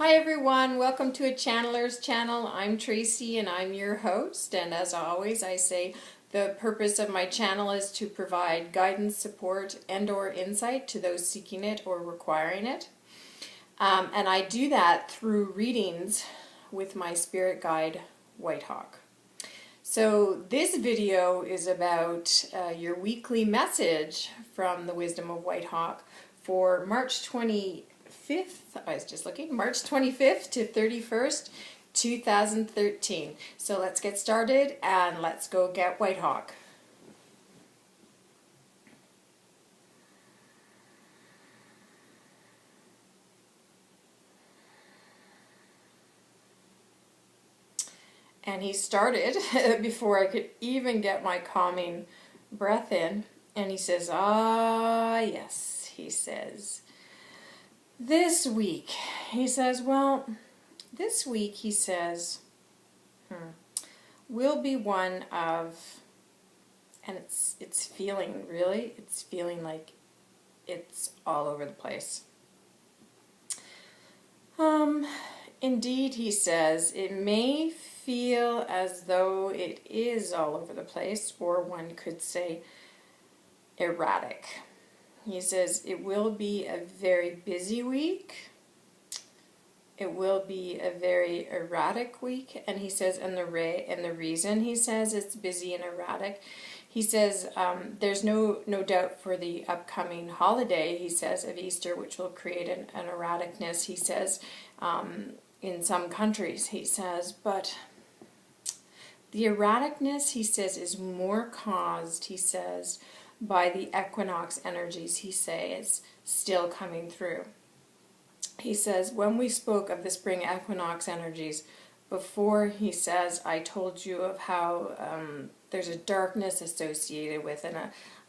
Hi everyone, welcome to a Channeler's channel. I'm Tracy and I'm your host, and as always I say the purpose of my channel is to provide guidance, support and/or insight to those seeking it or requiring it. And I do that through readings with my spirit guide, Whitehawk. So this video is about your weekly message from the Wisdom of Whitehawk for March 25th, I was just looking, March 25th to 31st, 2013. So let's get started and let's go get Whitehawk. And he started before I could even get my calming breath in. And he says, yes, he says, this week, he says, this week, he says, will be one of, and it's feeling like it's all over the place. Indeed, he says, it may feel as though it is all over the place, or one could say erratic. He says it will be a very busy week. It will be a very erratic week, and he says, and the reason he says it's busy and erratic, he says there's no doubt for the upcoming holiday, he says, of Easter, which will create an erraticness, he says, in some countries, he says, but the erraticness, he says, is more caused, he says, by the equinox energies, he says, still coming through. He says, when we spoke of the spring equinox energies before, he says, I told you of how there's a darkness associated with and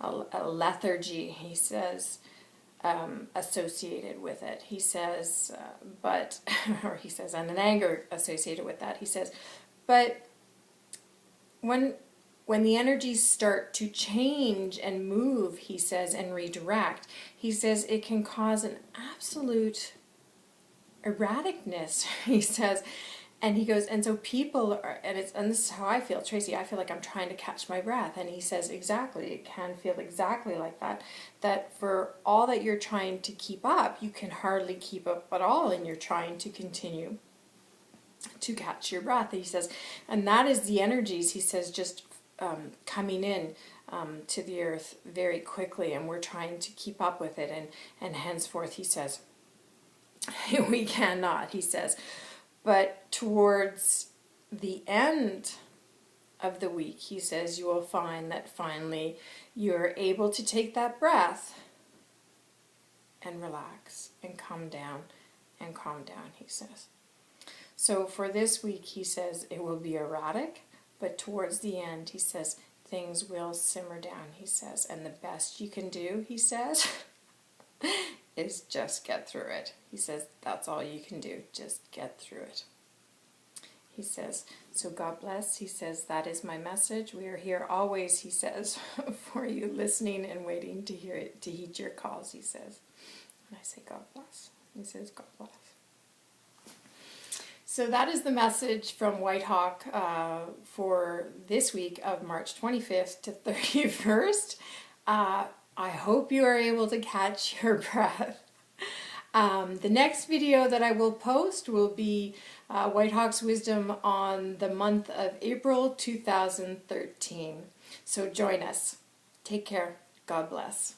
a lethargy, he says, associated with it. He says, or he says, and an anger associated with that. He says, but when the energies start to change and move, he says, and redirect, he says it can cause an absolute erraticness, he says. And he goes, and so people are, and this is how I feel, Tracy, I feel like I'm trying to catch my breath. And he says, exactly, it can feel exactly like that, that for all that you're trying to keep up, you can hardly keep up at all, and you're trying to continue to catch your breath, he says. And that is the energies, he says, just coming in to the earth very quickly, and we're trying to keep up with it, and henceforth, he says, we cannot, he says. But towards the end of the week, he says, you will find that finally you're able to take that breath and relax and calm down, he says. So for this week, he says, it will be erratic, but towards the end, he says, things will simmer down, he says. And the best you can do, he says, is just get through it. He says, that's all you can do, just get through it. He says, so God bless. He says, that is my message. We are here always, he says, for you, listening and waiting to hear it, to heed your calls, he says. And I say, God bless. He says, God bless. So that is the message from Whitehawk for this week of March 25th to 31st. I hope you are able to catch your breath. The next video that I will post will be Whitehawk's Wisdom on the month of April 2013. So join us. Take care. God bless.